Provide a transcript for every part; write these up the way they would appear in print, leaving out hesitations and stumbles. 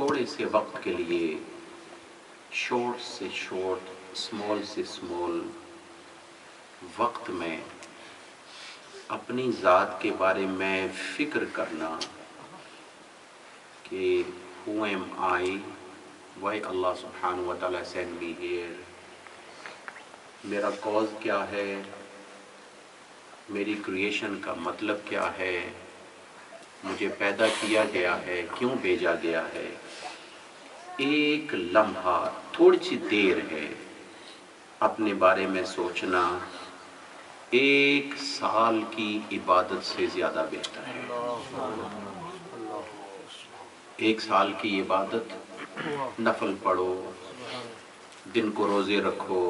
تھوڑے سے وقت کے لیے شارٹ سے شارٹ، اسمال سے اسمال وقت میں اپنی ذات کے بارے میں فکر کرنا کہ who am I, why Allah subhanahu wa ta'ala sent me here، میرا کاز کیا ہے، میری کریشن کا مطلب کیا ہے، مجھے پیدا کیا گیا ہے، کیوں بھیجا گیا ہے۔ ایک لمحہ، تھوڑی سی دیر ہے، اپنے بارے میں سوچنا 1 سال کی عبادت سے زیادہ بہتر ہے۔ 1 سال کی عبادت، نفل پڑھو، دن کو روزے رکھو،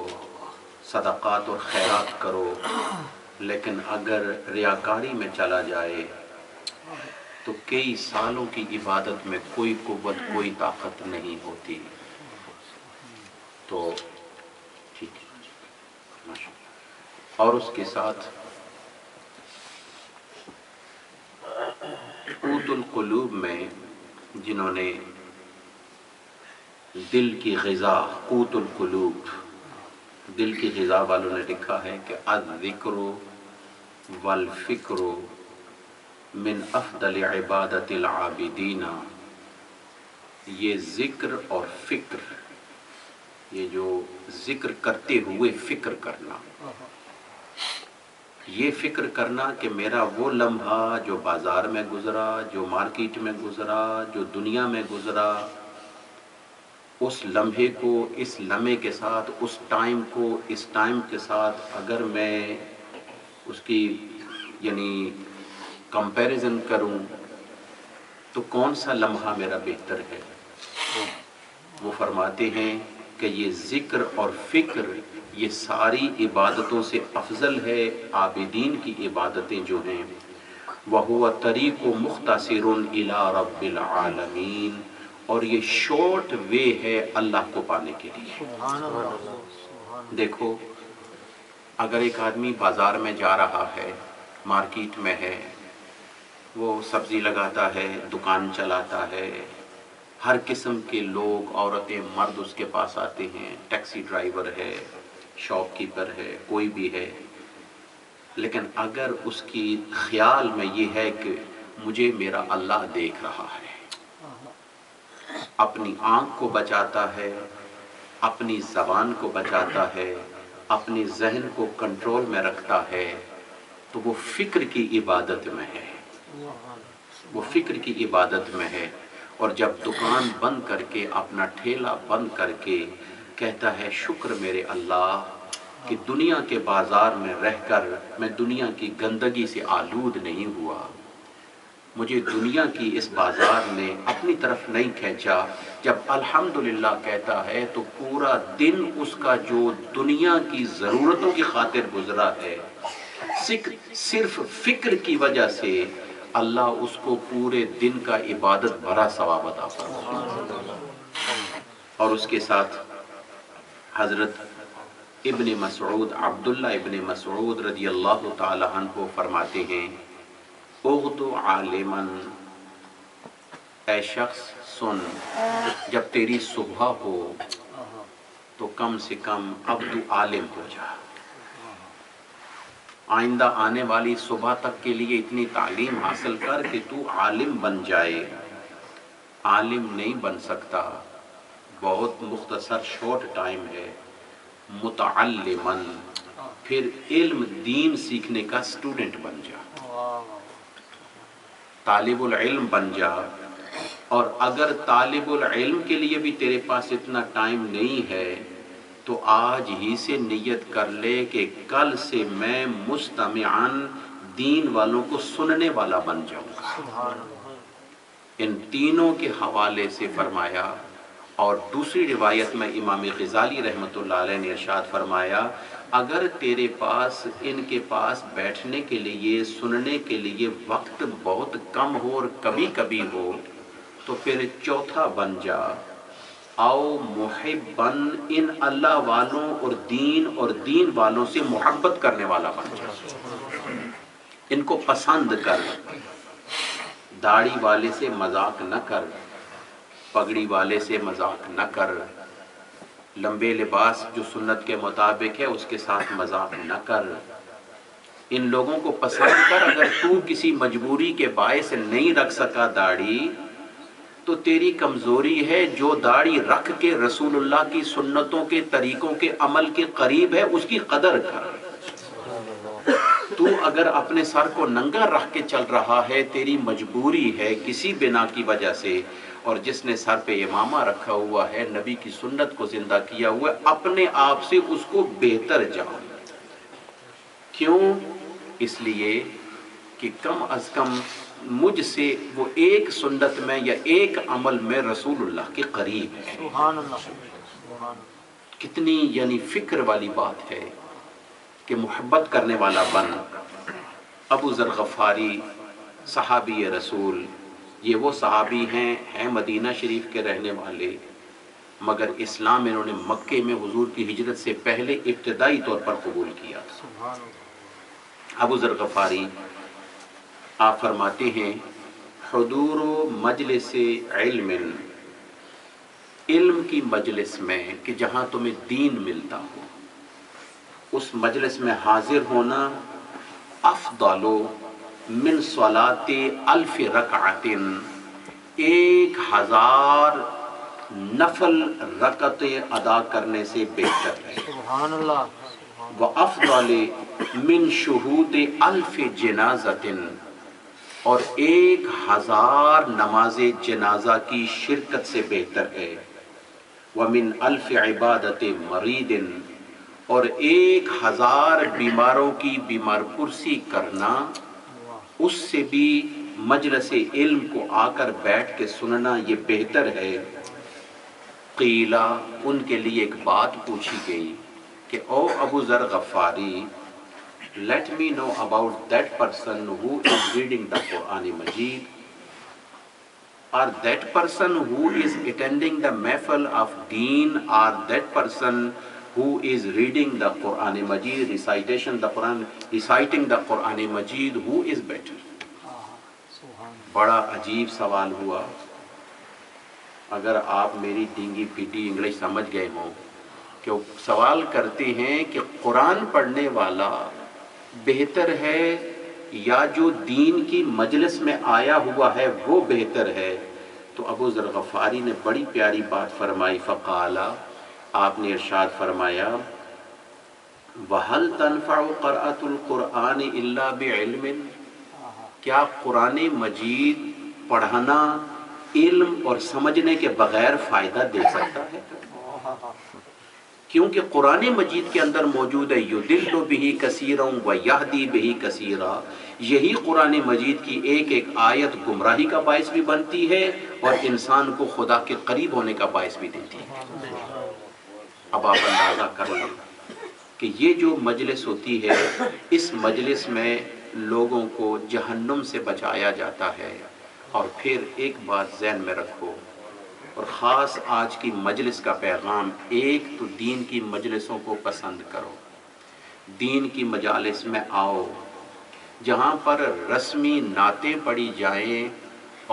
صدقات اور خیرات کرو، لیکن اگر ریاکاری میں چلا جائے تو کئی سالوں کی عبادت میں کوئی قوت، کوئی طاقت نہیں ہوتی۔ تو ٹھیک ہے، اور اس کے ساتھ قوت القلوب میں جنہوں نے دل کی غذا، قوت القلوب، دل کی غذا والوں نے لکھا ہے کہ الذکر والفکر من افضل عبادت العابدین، یہ ذکر اور فکر، یہ جو ذکر کرتے ہوئے فکر کرنا، یہ فکر کرنا کہ میرا وہ لمحہ جو بازار میں گزرا، جو مارکیٹ میں گزرا، جو دنیا میں گزرا، اس لمحے کو اس لمحے کے ساتھ، اس ٹائم کو اس ٹائم کے ساتھ اگر میں اس کی یعنی کمپیریزن کروں تو کون سا لمحہ میرا بہتر ہے؟ وہ فرماتے ہیں کہ یہ ذکر اور فکر یہ ساری عبادتوں سے افضل ہے۔ عابدین کی عبادتیں جو ہیں وَهُوَ طَرِيقٌ مُخْتَصِرٌ إِلَىٰ رَبِّ الْعَالَمِينَ، اور یہ شارٹ وے ہے اللہ کو پانے کے لیے۔ دیکھو، اگر ایک آدمی بازار میں جا رہا ہے، مارکیٹ میں ہے، وہ سبزی لگاتا ہے، دکان چلاتا ہے، ہر قسم کے لوگ، عورتیں، مرد اس کے پاس آتے ہیں، ٹیکسی ڈرائیور ہے، شاپ کیپر ہے، کوئی بھی ہے، لیکن اگر اس کی خیال میں یہ ہے کہ مجھے میرا اللہ دیکھ رہا ہے، اپنی آنکھ کو بچاتا ہے، اپنی زبان کو بچاتا ہے، اپنی ذہن کو کنٹرول میں رکھتا ہے، تو وہ فکر کی عبادت میں ہے، وہ فکر کی عبادت میں ہے۔ اور جب دکان بند کر کے، اپنا ٹھیلا بند کر کے کہتا ہے شکر میرے اللہ کہ دنیا کے بازار میں رہ کر میں دنیا کی گندگی سے آلود نہیں ہوا، مجھے دنیا کی اس بازار نے اپنی طرف نہیں کھینچا، جب الحمدللہ کہتا ہے تو پورا دن اس کا جو دنیا کی ضرورتوں کی خاطر گزرا ہے، صرف فکر کی وجہ سے اللہ اس کو پورے دن کا عبادت بھرا ثواب عطا فرمائے۔ اور اس کے ساتھ حضرت ابن مسعود، عبداللہ ابن مسعود رضی اللہ تعالی عنہ فرماتے ہیں، اغدو عالما، اے شخص سن، جب تیری صبح ہو تو کم سے کم اب تو عالم ہو جا، آئندہ آنے والی صبح تک کے لیے اتنی تعلیم حاصل کر کہ تو عالم بن جائے۔ عالم نہیں بن سکتا، بہت مختصر شارٹ ٹائم ہے، متعلماً، پھر علم دین سیکھنے کا اسٹوڈنٹ بن جا، طالب العلم بن جا۔ اور اگر طالب العلم کے لیے بھی تیرے پاس اتنا ٹائم نہیں ہے تو آج ہی سے نیت کر لے کہ کل سے میں مستمعاً دین والوں کو سننے والا بن جاؤں گا۔ ان تینوں کے حوالے سے فرمایا۔ اور دوسری روایت میں امام غزالی رحمۃ اللہ علیہ نے ارشاد فرمایا، اگر تیرے پاس ان کے پاس بیٹھنے کے لیے، سننے کے لیے وقت بہت کم ہو اور کبھی کبھی ہو تو پھر چوتھا بن جا، او محبن، ان اللہ والوں اور دین والوں سے محبت کرنے والا بن جا، ان کو پسند کر، داڑھی والے سے مذاق نہ کر، پگڑی والے سے مذاق نہ کر، لمبے لباس جو سنت کے مطابق ہے اس کے ساتھ مذاق نہ کر، ان لوگوں کو پسند کر۔ اگر تو کسی مجبوری کے باعث نہیں رکھ سکا داڑھی تو تیری کمزوری ہے، جو داڑھی رکھ کے رسول اللہ کی سنتوں کے طریقوں کے عمل کے قریب ہے اس کی قدر کر۔ تو اگر اپنے سر کو ننگا رکھ کے چل رہا ہے، تیری مجبوری ہے کسی بنا کی وجہ سے، اور جس نے سر پہ امامہ رکھا ہوا ہے، نبی کی سنت کو زندہ کیا ہوا ہے، اپنے آپ سے اس کو بہتر جان۔ کیوں؟ اس لیے کہ کم از کم مجھ سے وہ ایک سنت میں یا ایک عمل میں رسول اللہ کے قریب ہے۔ سبحان اللہ۔ کتنی یعنی فکر والی بات ہے کہ محبت کرنے والا بن۔ ابو ذر غفاری صحابی رسول، یہ وہ صحابی ہیں مدینہ شریف کے رہنے والے، مگر اسلام انہوں نے مکے میں حضور کی ہجرت سے پہلے ابتدائی طور پر قبول کیا تھا۔ ابو ذر غفاری آپ فرماتے ہیں حضور مجلس علم، علم کی مجلس میں کہ جہاں تمہیں دین ملتا ہو، اس مجلس میں حاضر ہونا افضل من صلاۃ 1000 رکعت، 1000 نفل رکعتیں ادا کرنے سے بہتر ہے۔ سبحان اللہ۔ وَأَفْضَلِ مِنْ شُهُودِ 1000 جنازۃ، اور 1000 نماز جنازہ کی شرکت سے بہتر ہے۔ وَمِنْ 1000 عبادت مرید، اور 1000 بیماروں کی بیمار پرسی کرنا، اس سے بھی مجلس علم کو آ کر بیٹھ کے سننا یہ بہتر ہے۔ قیلا، ان کے لیے ایک بات پوچھی گئی کہ او ابو ذر غفاری، let me know about that person who is reading the Quran Majid, or that person who is attending the mahfal of deen, or that person who is reading the Quran Majid, reciting the Quran Majid, who is better؟ بڑا عجیب سوال ہوا۔ اگر آپ میری dengue fatty English سمجھ گئے ہوں کہ سوال کرتے ہیں کہ قرآن پڑھنے والا بہتر ہے یا جو دین کی مجلس میں آیا ہوا ہے وہ بہتر ہے، تو ابو ذر غفاری نے بڑی پیاری بات فرمائی۔ فقالا، آپ نے ارشاد فرمایا وَهَلْ تَنْفَعُ قَرْأَةُ الْقُرْآنِ إِلَّا بِعِلْمٍ، کیا قرآن مجید پڑھنا علم اور سمجھنے کے بغیر فائدہ دے سکتا ہے؟ کیونکہ قرآن مجید کے اندر موجود ہے یُضِلُّ بِهِ کثیرا وَیَہْدِی بِهِ کثیرا، یہی قرآن مجید کی ایک ایک آیت گمراہی کا باعث بھی بنتی ہے اور انسان کو خدا کے قریب ہونے کا باعث بھی دیتی ہے۔ اب آپ اندازہ کر لیں کہ یہ جو مجلس ہوتی ہے، اس مجلس میں لوگوں کو جہنم سے بچایا جاتا ہے۔ اور پھر ایک بات ذہن میں رکھو، اور خاص آج کی مجلس کا پیغام، ایک تو دین کی مجلسوں کو پسند کرو، دین کی مجالس میں آؤ جہاں پر رسمی نعتیں پڑھی جائیں،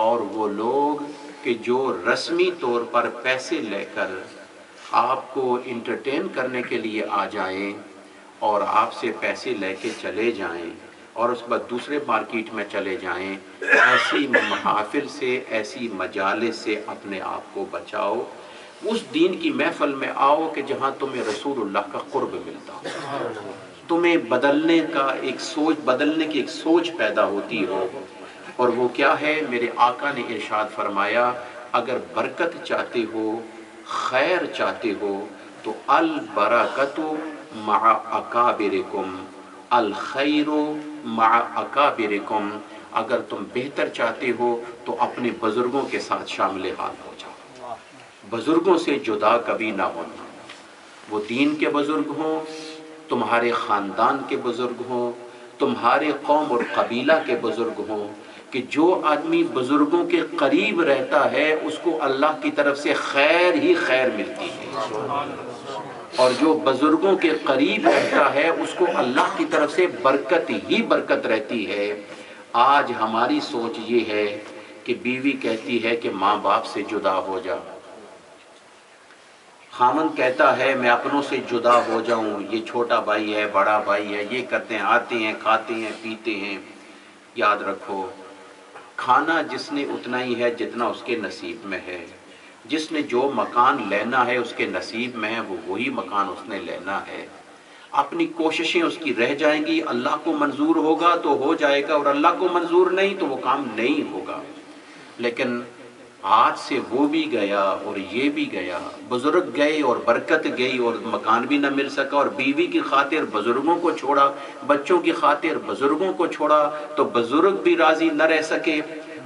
اور وہ لوگ کہ جو رسمی طور پر پیسے لے کر آپ کو انٹرٹین کرنے کے لیے آ جائیں اور آپ سے پیسے لے کے چلے جائیں اور اس بعد دوسرے مارکیٹ میں چلے جائیں، ایسی محافل سے، ایسی مجالس سے اپنے آپ کو بچاؤ۔ اس دین کی محفل میں آؤ کہ جہاں تمہیں رسول اللہ کا قرب ملتا ہو، تمہیں بدلنے کی ایک سوچ پیدا ہوتی ہو، اور وہ کیا ہے؟ میرے آقا نے ارشاد فرمایا اگر برکت چاہتے ہو، خیر چاہتے ہو تو البرکۃ مع اکابرکم، الخیر مع اکابرکم، اگر تم بہتر چاہتے ہو تو اپنے بزرگوں کے ساتھ شامل حال ہو جاؤ، بزرگوں سے جدا کبھی نہ ہونا، وہ دین کے بزرگ ہوں، تمہارے خاندان کے بزرگ ہوں، تمہارے قوم اور قبیلہ کے بزرگ ہوں، کہ جو آدمی بزرگوں کے قریب رہتا ہے اس کو اللہ کی طرف سے خیر ہی خیر ملتی ہے، اور جو بزرگوں کے قریب رہتا ہے اس کو اللہ کی طرف سے برکت ہی برکت رہتی ہے۔ آج ہماری سوچ یہ ہے کہ بیوی کہتی ہے کہ ماں باپ سے جدا ہو جا، خامن کہتا ہے میں اپنوں سے جدا ہو جاؤں، یہ چھوٹا بھائی ہے بڑا بھائی ہے، یہ کرتے ہیں، آتے ہیں کھاتے ہیں پیتے ہیں۔ یاد رکھو کھانا جس نے اتنا ہی ہے جتنا اس کے نصیب میں ہے، جس نے جو مکان لینا ہے اس کے نصیب میں ہے، وہ وہی مکان اس نے لینا ہے۔ اپنی کوششیں اس کی رہ جائیں گی، اللہ کو منظور ہوگا تو ہو جائے گا، اور اللہ کو منظور نہیں تو وہ کام نہیں ہوگا۔ لیکن آج سے وہ بھی گیا اور یہ بھی گیا، بزرگ گئے اور برکت گئی اور مکان بھی نہ مل سکا، اور بیوی کی خاطر بزرگوں کو چھوڑا، بچوں کی خاطر بزرگوں کو چھوڑا، تو بزرگ بھی راضی نہ رہ سکے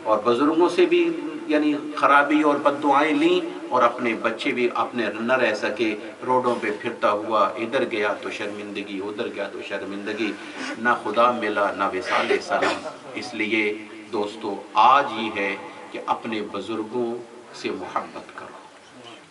اور بزرگوں سے بھی یعنی خرابی اور بد دعائیں لیں، اور اپنے بچے بھی اپنے نہ رہ سکے، روڈوں پہ پھرتا ہوا، ادھر گیا تو شرمندگی، ادھر گیا تو شرمندگی، نہ خدا ملا نہ وصال سلام۔ اس لیے دوستو آج یہ ہے کہ اپنے بزرگوں سے محبت کرو۔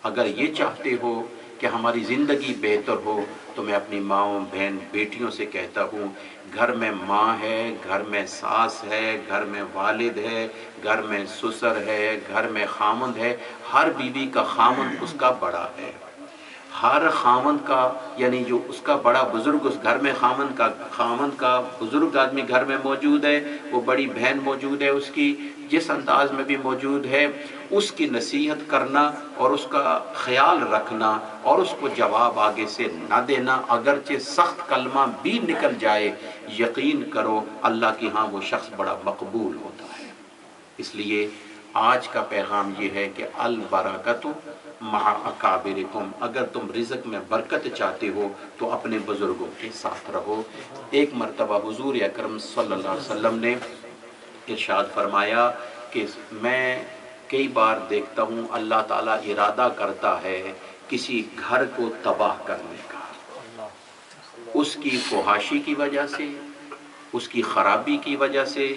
اگر یہ چاہتے ہو کہ ہماری زندگی بہتر ہو تو میں اپنی ماؤں بہن بیٹیوں سے کہتا ہوں، گھر میں ماں ہے، گھر میں ساس ہے، گھر میں والد ہے، گھر میں سسر ہے، گھر میں خامند ہے، ہر بیوی کا خامند اس کا بڑا ہے، ہر خامند کا یعنی جو اس کا بڑا بزرگ اس گھر میں خامند کا بزرگ آدمی گھر میں موجود ہے، وہ بڑی بہن موجود ہے، اس کی جس انداز میں بھی موجود ہے، اس کی نصیحت کرنا اور اس کا خیال رکھنا اور اس کو جواب آگے سے نہ دینا، اگرچہ سخت کلمہ بھی نکل جائے، یقین کرو اللہ کی ہاں وہ شخص بڑا مقبول ہوتا ہے۔ اس لیے آج کا پیغام یہ ہے کہ البرکۃ مع اکابرکم، اگر تم رزق میں برکت چاہتے ہو تو اپنے بزرگوں کے ساتھ رہو۔ ایک مرتبہ حضور اکرم صلی اللہ علیہ وسلم نے ارشاد فرمایا کہ میں کئی بار دیکھتا ہوں اللہ تعالیٰ ارادہ کرتا ہے کسی گھر کو تباہ کرنے کا، اس کی فحاشی کی وجہ سے، اس کی خرابی کی وجہ سے،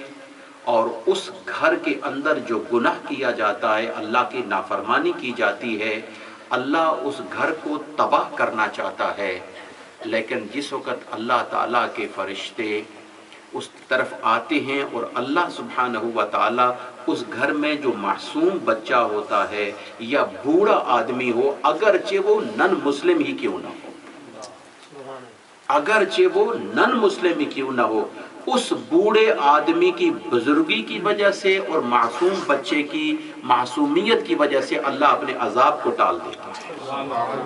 اور اس گھر کے اندر جو گناہ کیا جاتا ہے، اللہ کی نافرمانی کی جاتی ہے، اللہ اس گھر کو تباہ کرنا چاہتا ہے۔ لیکن جس وقت اللہ تعالیٰ کے فرشتے اس طرف آتے ہیں اور اللہ سبحانہ و تعالیٰ اس گھر میں جو معصوم بچہ ہوتا ہے یا بوڑھا آدمی ہو، اگرچہ وہ نن مسلم ہی کیوں نہ ہو، اگرچہ وہ نن مسلم ہی کیوں نہ ہو، اس بوڑھے آدمی کی بزرگی کی وجہ سے اور معصوم بچے کی معصومیت کی وجہ سے اللہ اپنے عذاب کو ٹال دیتا ہے۔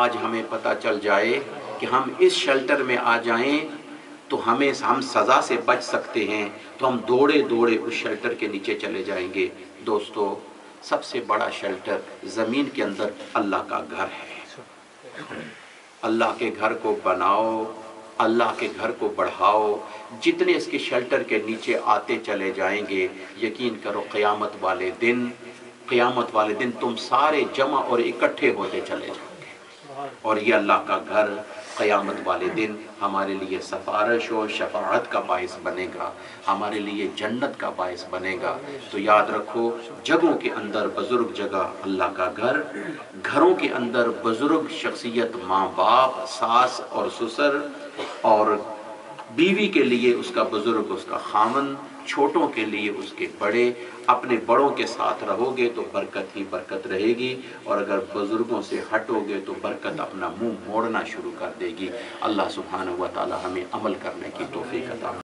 آج ہمیں پتہ چل جائے کہ ہم اس شیلٹر میں آ جائیں تو ہم سزا سے بچ سکتے ہیں، تو ہم دوڑے دوڑے اس شیلٹر کے نیچے چلے جائیں گے۔ دوستو سب سے بڑا شیلٹر زمین کے اندر اللہ کا گھر ہے۔ اللہ کے گھر کو بناؤ، اللہ کے گھر کو بڑھاؤ، جتنے اس کے شیلٹر کے نیچے آتے چلے جائیں گے، یقین کرو قیامت والے دن تم سارے جمع اور اکٹھے ہوتے چلے جاؤ گے، اور یہ اللہ کا گھر قیامت والے دن ہمارے لیے سفارش و شفاعت کا باعث بنے گا، ہمارے لیے جنت کا باعث بنے گا۔ تو یاد رکھو جگہوں کے اندر بزرگ جگہ اللہ کا گھر، گھروں کے اندر بزرگ شخصیت ماں باپ، ساس اور سسر، اور بیوی کے لیے اس کا بزرگ اس کا خامن، چھوٹوں کے لیے اس کے بڑے۔ اپنے بڑوں کے ساتھ رہو گے تو برکت ہی برکت رہے گی، اور اگر بزرگوں سے ہٹو گے تو برکت اپنا منہ موڑنا شروع کر دے گی۔ اللہ سبحانہ و تعالی ہمیں عمل کرنے کی توفیق عطا